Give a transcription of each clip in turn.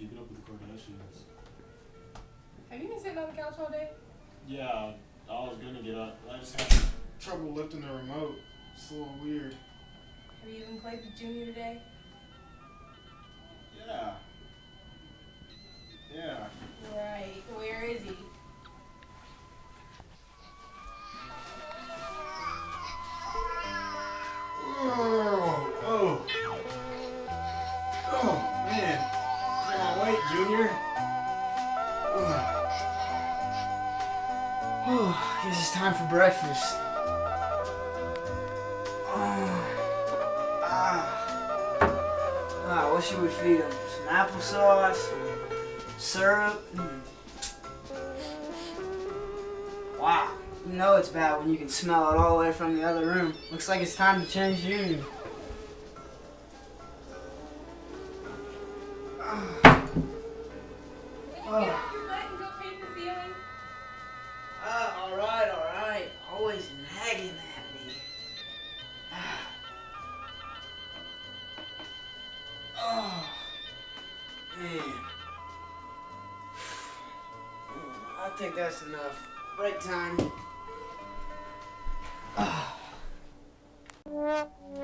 Keeping up with the Kardashians. Have you been sitting on the couch all day? Yeah, I was gonna get up. I just had trouble lifting the remote. It's a little weird. Have you even played with Junior today? Yeah. Yeah. Right. Where is he? Oh. Oh, man. Come on, wait, Junior. Oh, guess it's time for breakfast. What should we feed him? Some applesauce, some syrup. Wow, you know it's bad when you can smell it all the way from the other room. Looks like it's time to change Junior. Alright. Always nagging at me. Oh, man. I think that's enough. Break time.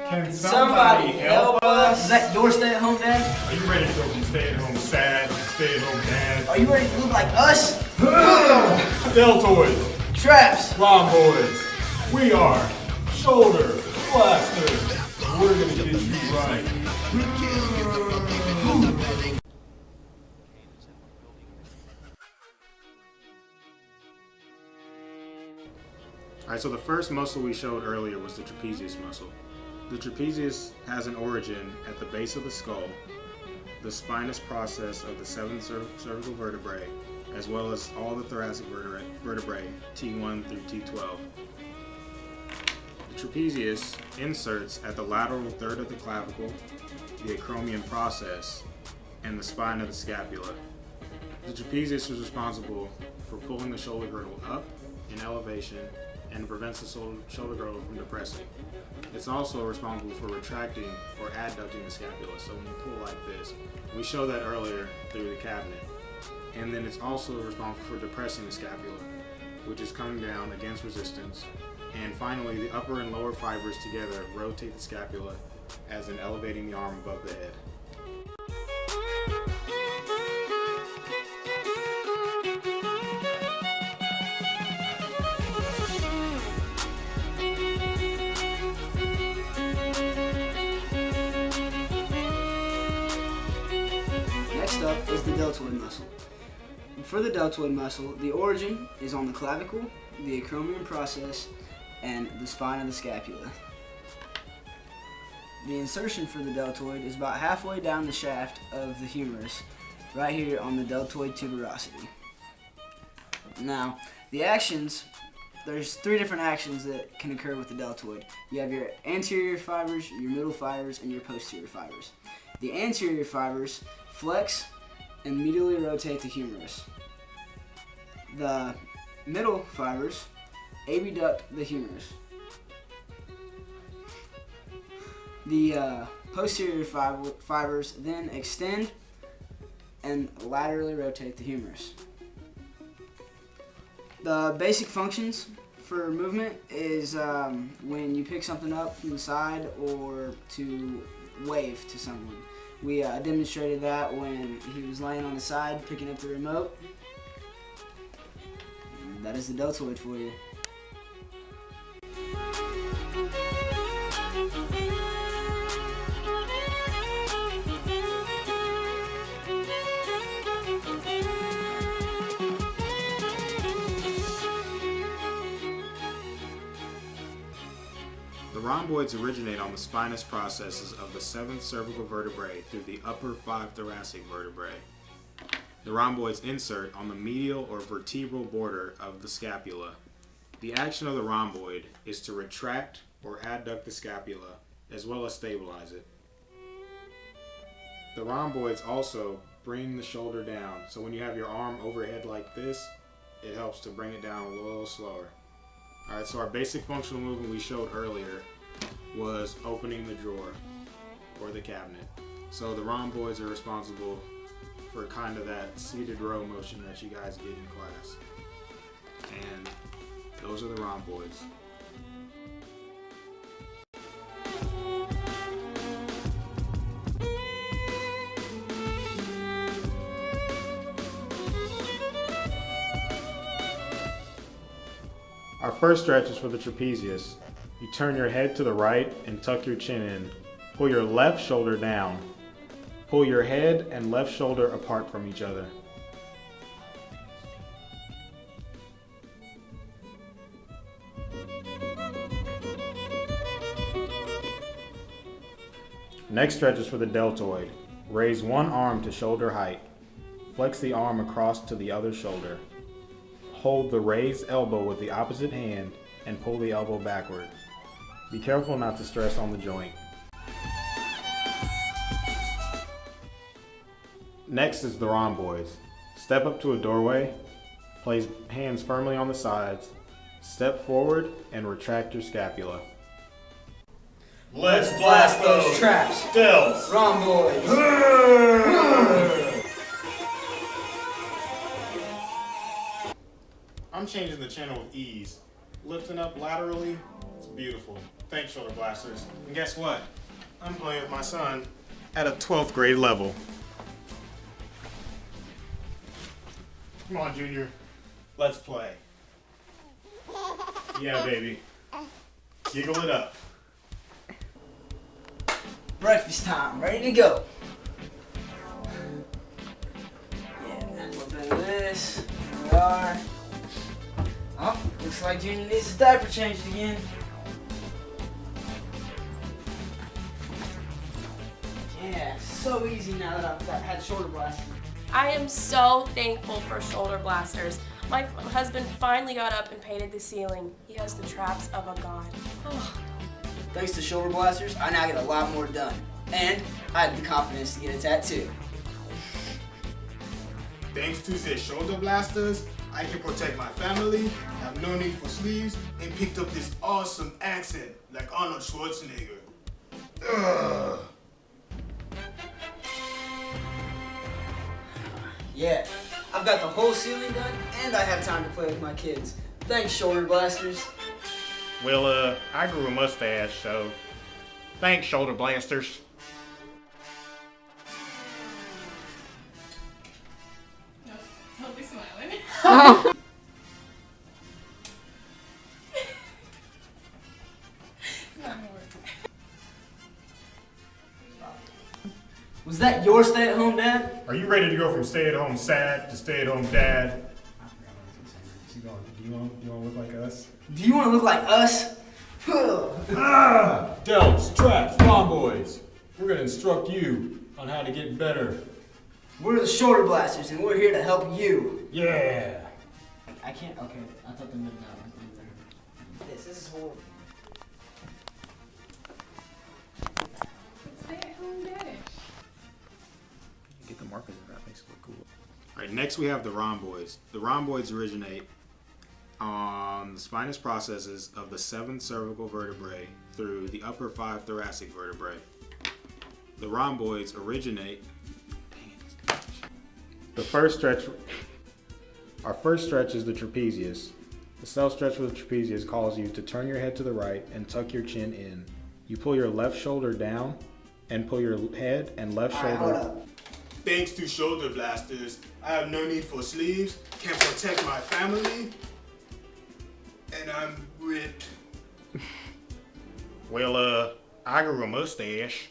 Can Somebody help us? Is that your stay-at-home dad? Are you ready to go from stay-at-home dad to stay-at-home dad? Are you ready to look like us? Deltoids. Traps. Boys. We are Shoulderblasters. We're gonna get you right. Alright, so the first muscle we showed earlier was the trapezius muscle. The trapezius has an origin at the base of the skull, the spinous process of the 7 cervical vertebrae, as well as all the thoracic vertebrae, T1 through T12. The trapezius inserts at the lateral third of the clavicle, the acromion process, and the spine of the scapula. The trapezius is responsible for pulling the shoulder girdle up in elevation and prevents the shoulder girdle from depressing. It's also responsible for retracting or adducting the scapula, so when you pull like this. We showed that earlier through the cabinet. And then it's also responsible for depressing the scapula, which is coming down against resistance. And finally, the upper and lower fibers together rotate the scapula as in elevating the arm above the head. Next up is the deltoid muscle. For the deltoid muscle, the origin is on the clavicle, the acromion process, and the spine of the scapula. The insertion for the deltoid is about halfway down the shaft of the humerus, right here on the deltoid tuberosity. Now, the actions, there's 3 different actions that can occur with the deltoid. You have your anterior fibers, your middle fibers, and your posterior fibers. The anterior fibers flex and medially rotate the humerus. The middle fibers abduct the humerus. The posterior fibers then extend and laterally rotate the humerus. The basic functions for movement is when you pick something up from the side or to wave to someone. We demonstrated that when he was laying on the side picking up the remote. And that is the deltoid for you. The rhomboids originate on the spinous processes of the 7th cervical vertebrae through the upper 5 thoracic vertebrae. The rhomboids insert on the medial or vertebral border of the scapula. The action of the rhomboid is to retract or adduct the scapula, as well as stabilize it. The rhomboids also bring the shoulder down, so when you have your arm overhead like this, it helps to bring it down a little slower. Alright, so our basic functional movement we showed earlier was opening the drawer or the cabinet. So the rhomboids are responsible for kind of that seated row motion that you guys get in class. And those are the rhomboids. Our first stretch is for the trapezius. You turn your head to the right and tuck your chin in. Pull your left shoulder down. Pull your head and left shoulder apart from each other. Next stretch is for the deltoid. Raise one arm to shoulder height. Flex the arm across to the other shoulder. Hold the raised elbow with the opposite hand and pull the elbow backward. Be careful not to stress on the joint. Next is the rhomboids. Step up to a doorway, place hands firmly on the sides, step forward and retract your scapula. Let's blast those traps. delts. Rhomboids. I'm changing the channel with ease. Lifting up laterally, it's beautiful. Thanks, Shoulderblasters. And guess what? I'm playing with my son at a 12th grade level. Come on, Junior. Let's play. Yeah, baby. Giggle it up. Breakfast time, ready to go. Yeah, a little bit of this. Here we are. Oh, looks like Junior needs his diaper changed again. Yeah, so easy now that I've had Shoulderblasters. I am so thankful for Shoulderblasters. My husband finally got up and painted the ceiling. He has the traps of a god. Oh. Thanks to Shoulderblasters, I now get a lot more done. And I had the confidence to get a tattoo. Thanks to the Shoulderblasters, I can protect my family, have no need for sleeves, and picked up this awesome accent like Arnold Schwarzenegger. Ugh. Yeah, I've got the whole ceiling done, and I have time to play with my kids. Thanks, Shoulderblasters. Well, I grew a mustache, so thanks, Shoulderblasters. No, totally smiling. Not gonna work. Was that your stay-at-home dad? Are you ready to go from stay-at-home sad to stay-at-home dad? Do you want to look like us? Do you want to look like us? Delts, traps, rhomboids. We're going to instruct you on how to get better. We're the Shoulderblasters, and we're here to help you. Yeah. I can't. Okay, I thought they meant that. This is horrible. Stay at home daddy. Get the markers in that, makes it look cool. Alright, next we have the rhomboids. The rhomboids originate on the spinous processes of the 7th cervical vertebrae through the upper 5 thoracic vertebrae. The rhomboids originate. Our first stretch is the trapezius. The self stretch for the trapezius calls you to turn your head to the right and tuck your chin in. You pull your left shoulder down and pull your head and left All right, shoulder. hold up. Thanks to Shoulderblasters, I have no need for sleeves, can protect my family, and I'm ripped. Well, I grew a mustache.